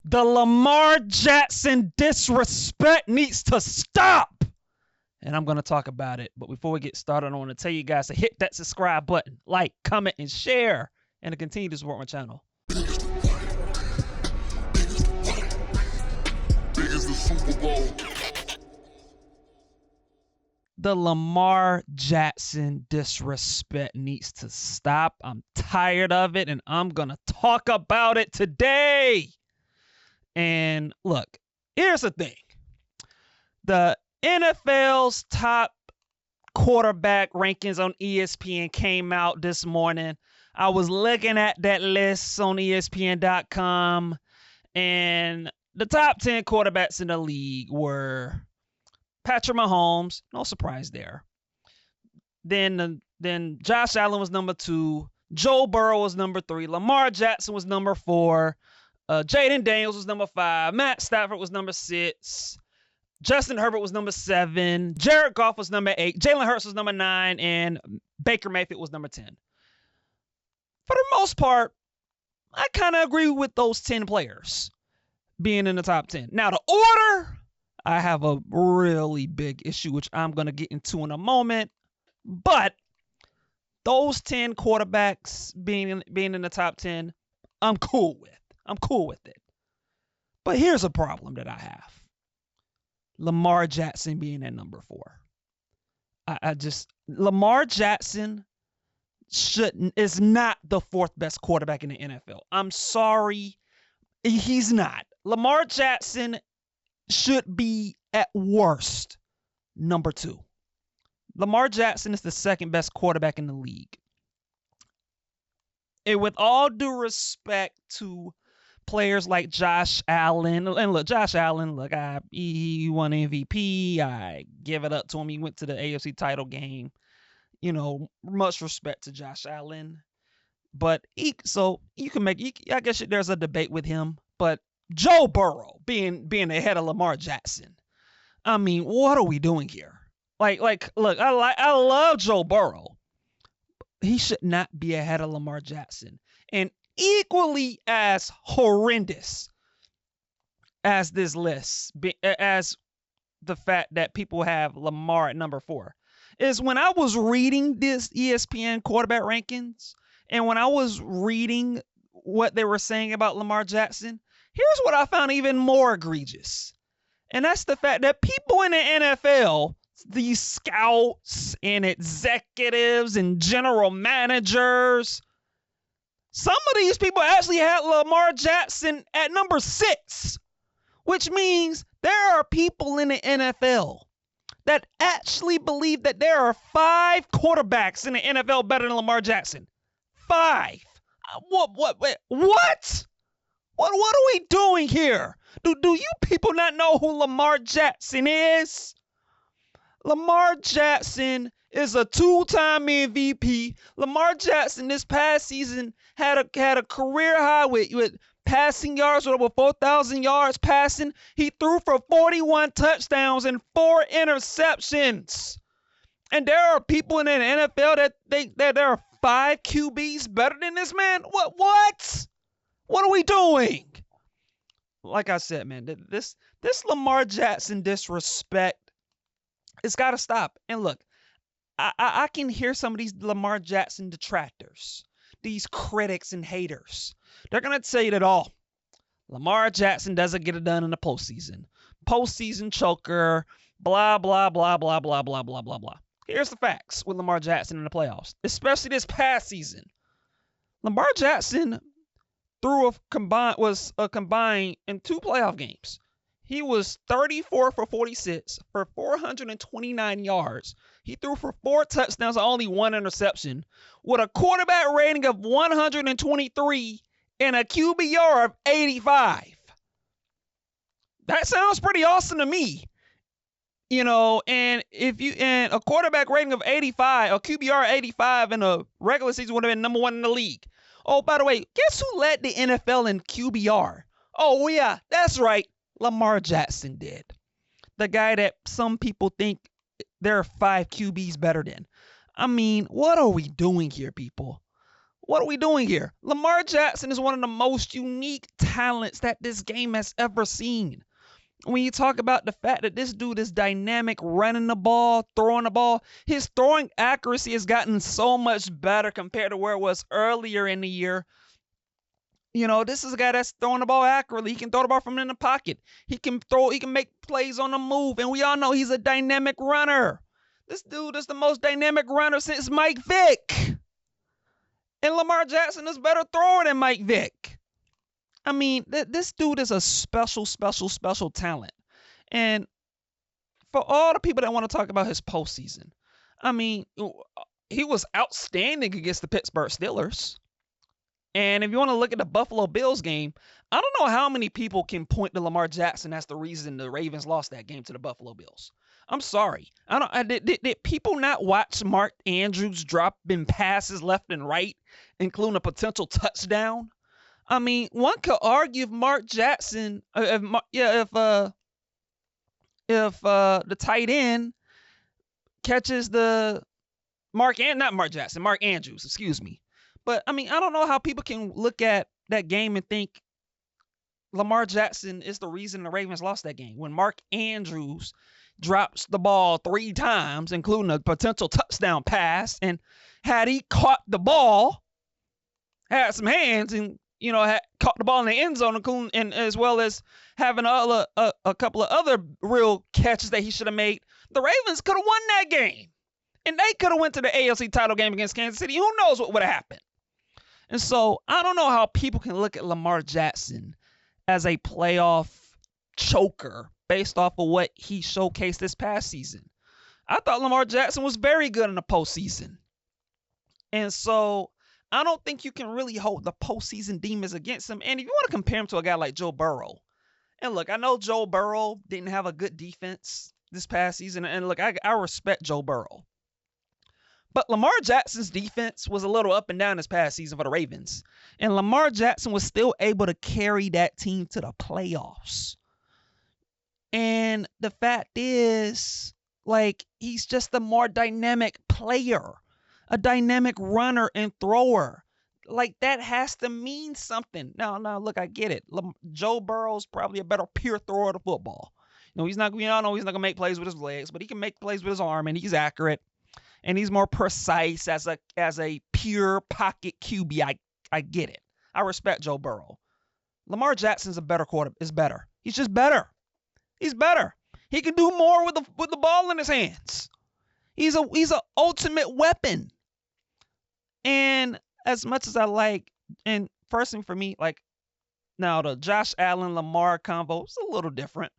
The Lamar Jackson disrespect needs to stop. And I'm going to talk about it. But before we get started, I want to tell you guys to hit that subscribe button, like, comment, and share, and to continue to support my channel. The Lamar Jackson disrespect needs to stop. I'm tired of it, and I'm going to talk about it today. And look, here's the thing. The NFL's top quarterback rankings on ESPN came out this morning. I was looking at that list on ESPN.com, and the top 10 quarterbacks in the league were Patrick Mahomes, no surprise there. Then Josh Allen was number 2. Joe Burrow was number 3. Lamar Jackson was number 4. Jaden Daniels was number 5. Matt Stafford was number 6. Justin Herbert was number 7. Jared Goff was number 8. Jalen Hurts was number 9. And Baker Mayfield was number 10. For the most part, I kind of agree with those 10 players being in the top 10. Now, the order, I have a really big issue, which I'm going to get into in a moment. But those 10 quarterbacks being in the top 10, I'm cool with. I'm cool with it. But here's a problem that I have. Lamar Jackson being at number 4. Lamar Jackson is not the 4th best quarterback in the NFL. I'm sorry. He's not. Lamar Jackson should be at worst number 2. Lamar Jackson is the 2nd best quarterback in the league. And with all due respect to players like Josh Allen, and look, Josh Allen, look, he won MVP. I give it up to him. He went to the AFC title game. You know, much respect to Josh Allen. But I guess there's a debate with him. But Joe Burrow being ahead of Lamar Jackson. I mean, what are we doing here? Look, I love Joe Burrow. He should not be ahead of Lamar Jackson. And equally as horrendous as this list, as the fact that people have Lamar at number 4, is when I was reading this ESPN quarterback rankings, and when I was reading what they were saying about Lamar Jackson, here's what I found even more egregious. And that's the fact that people in the NFL, these scouts and executives and general managers, some of these people actually had Lamar Jackson at number 6, which means there are people in the NFL that actually believe that there are 5 quarterbacks in the NFL better than Lamar Jackson. 5. What? What are we doing here? Do you people not know who Lamar Jackson is? Lamar Jackson is a 2-time MVP. Lamar Jackson this past season had a career high with passing yards, with over 4,000 yards passing. He threw for 41 touchdowns and 4 interceptions. And there are people in the NFL that think that there are 5 QBs better than this man. What? What are we doing? Like I said, man, this Lamar Jackson disrespect, it's got to stop. And look, I can hear some of these Lamar Jackson detractors, these critics and haters. They're going to tell you that, Lamar Jackson doesn't get it done in the postseason. Postseason choker, blah, blah, blah, blah, blah, blah, blah, blah, blah. Here's the facts with Lamar Jackson in the playoffs, especially this past season. Lamar Jackson was combined in 2 playoff games. He was 34 for 46 for 429 yards. He threw for 4 touchdowns and only 1 interception with a quarterback rating of 123 and a QBR of 85. That sounds pretty awesome to me. You know, and a quarterback rating of 85, a QBR 85 in a regular season would have been number 1 in the league. Oh, by the way, guess who led the NFL in QBR? Oh, yeah, that's right. Lamar Jackson did. The guy that some people think there are 5 QBs better than. I mean, what are we doing here, people? What are we doing here? Lamar Jackson is one of the most unique talents that this game has ever seen. When you talk about the fact that this dude is dynamic, running the ball, throwing the ball, his throwing accuracy has gotten so much better compared to where it was earlier in the year. This is a guy that's throwing the ball accurately. He can throw the ball from in the pocket. He can make plays on the move. And we all know he's a dynamic runner. This dude is the most dynamic runner since Mike Vick. And Lamar Jackson is better thrower than Mike Vick. I mean, this dude is a special, special, special talent. And for all the people that want to talk about his postseason, I mean, he was outstanding against the Pittsburgh Steelers. And if you want to look at the Buffalo Bills game, I don't know how many people can point to Lamar Jackson as the reason the Ravens lost that game to the Buffalo Bills. I'm sorry. Did people not watch Mark Andrews dropping passes left and right, including a potential touchdown? I mean, one could argue if Mark Jackson, if the tight end catches Mark Andrews, excuse me. But I mean, I don't know how people can look at that game and think Lamar Jackson is the reason the Ravens lost that game when Mark Andrews drops the ball 3 times, including a potential touchdown pass, and had he caught the ball, had some hands, and had caught the ball in the end zone, and as well as having a couple of other real catches that he should have made, the Ravens could have won that game. And they could have went to the AFC title game against Kansas City. Who knows what would have happened? And so I don't know how people can look at Lamar Jackson as a playoff choker based off of what he showcased this past season. I thought Lamar Jackson was very good in the postseason. And so I don't think you can really hold the postseason demons against him. And if you want to compare him to a guy like Joe Burrow, and look, I know Joe Burrow didn't have a good defense this past season. And look, I respect Joe Burrow. But Lamar Jackson's defense was a little up and down this past season for the Ravens. And Lamar Jackson was still able to carry that team to the playoffs. And the fact is, he's just a more dynamic player, a dynamic runner and thrower. That has to mean something. Now, look, I get it. Joe Burrow's probably a better pure thrower of the football. He's not going to make plays with his legs, but he can make plays with his arm, and he's accurate. And he's more precise as a pure pocket QB. I get it. I respect Joe Burrow. Lamar Jackson's a better quarterback. Is better. He's just better. He's better. He can do more with the ball in his hands. He's an ultimate weapon. And as much as I like, and personally for me, now the Josh Allen Lamar combo is a little different.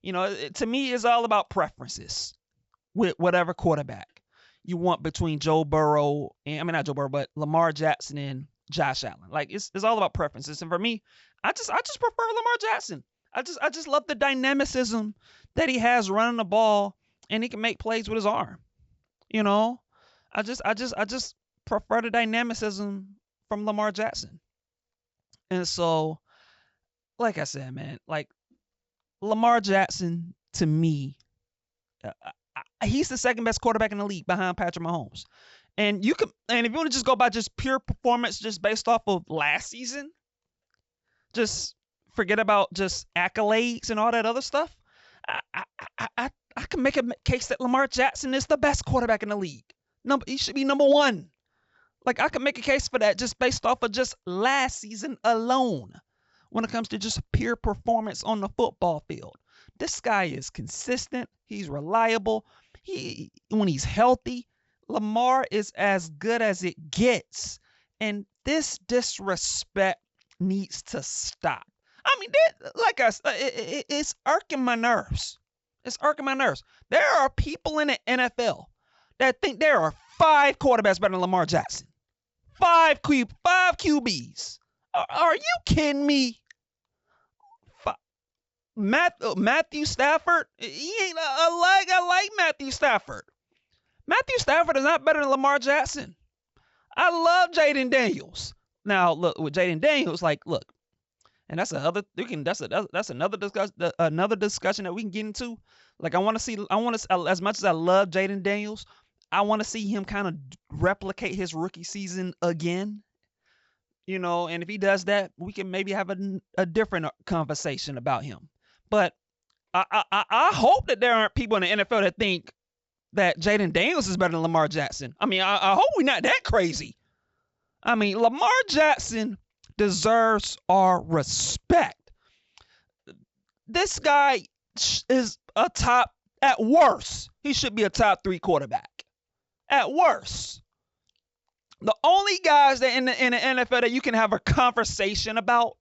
To me, it's all about preferences with whatever quarterback you want between Joe Burrow and not Joe Burrow, but Lamar Jackson and Josh Allen. It's all about preferences. And for me, I just prefer Lamar Jackson. I just love the dynamicism that he has running the ball, and he can make plays with his arm. I just prefer the dynamicism from Lamar Jackson. And so, like I said, man, Lamar Jackson to me, he's the second best quarterback in the league behind Patrick Mahomes. And if you want to just go by just pure performance, just based off of last season, just forget about just accolades and all that other stuff. I can make a case that Lamar Jackson is the best quarterback in the league. He should be number 1. I can make a case for that just based off of just last season alone when it comes to just pure performance on the football field. This guy is consistent. He's reliable. When he's healthy, Lamar is as good as it gets. And this disrespect needs to stop. I mean, it's irking my nerves. It's irking my nerves. There are people in the NFL that think there are 5 quarterbacks better than Lamar Jackson. 5 QBs. Are you kidding me? Matthew Stafford, he ain't. I like Matthew Stafford. Matthew Stafford is not better than Lamar Jackson. I love Jaden Daniels. Now, look with Jaden Daniels, and that's another discussion that we can get into. I want to as much as I love Jaden Daniels, I want to see him kind of replicate his rookie season again. And if he does that, we can maybe have a different conversation about him. But I hope that there aren't people in the NFL that think that Jaden Daniels is better than Lamar Jackson. I hope we're not that crazy. Lamar Jackson deserves our respect. This guy is at worst, he should be a top 3 quarterback. At worst. The only guys that in the NFL that you can have a conversation about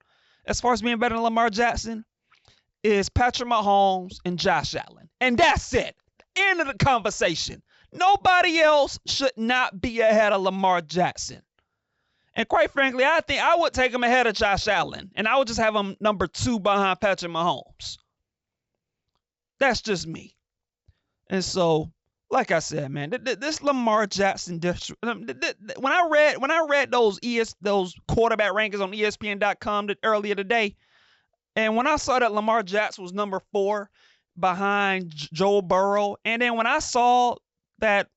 as far as being better than Lamar Jackson is Patrick Mahomes and Josh Allen. And that's it. End of the conversation. Nobody else should not be ahead of Lamar Jackson. And quite frankly, I think I would take him ahead of Josh Allen. And I would just have him number 2 behind Patrick Mahomes. That's just me. And so, like I said, man, this Lamar Jackson, when I read those quarterback rankings on ESPN.com earlier today, and when I saw that Lamar Jackson was number 4 behind Joe Burrow, and then when I saw that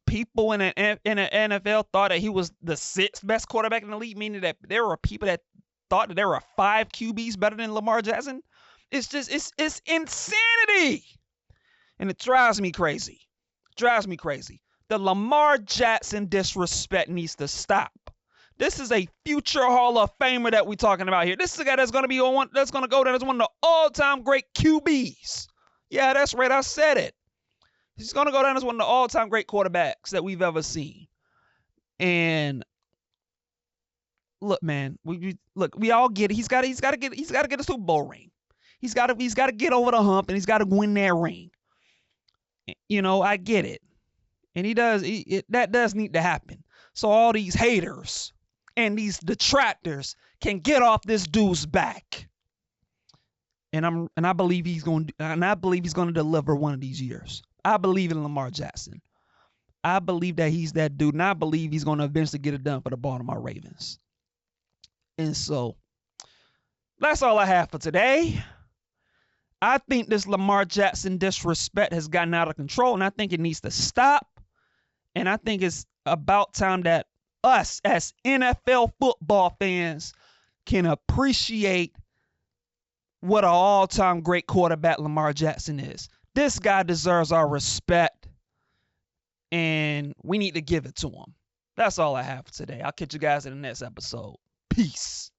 people in the NFL thought that he was the 6th best quarterback in the league, meaning that there were people that thought that there were 5 QBs better than Lamar Jackson, it's insanity. And it drives me crazy. The Lamar Jackson disrespect needs to stop. This is a future Hall of Famer that we're talking about here. This is a guy that's going to go down as one of the all-time great QBs. Yeah, that's right. I said it. He's going to go down as one of the all-time great quarterbacks that we've ever seen. And look, man, we all get it. He's got to get a Super Bowl ring. He's got to get over the hump, and he's got to win that ring. I get it. And he does. That does need to happen. So all these haters and these detractors can get off this dude's back. And I believe he's going to deliver one of these years. I believe in Lamar Jackson. I believe that he's that dude, and I believe he's going to eventually get it done for the Baltimore Ravens. And so that's all I have for today. I think this Lamar Jackson disrespect has gotten out of control, and I think it needs to stop. And I think it's about time that us as NFL football fans can appreciate what an all-time great quarterback Lamar Jackson is. This guy deserves our respect, and we need to give it to him. That's all I have for today. I'll catch you guys in the next episode. Peace.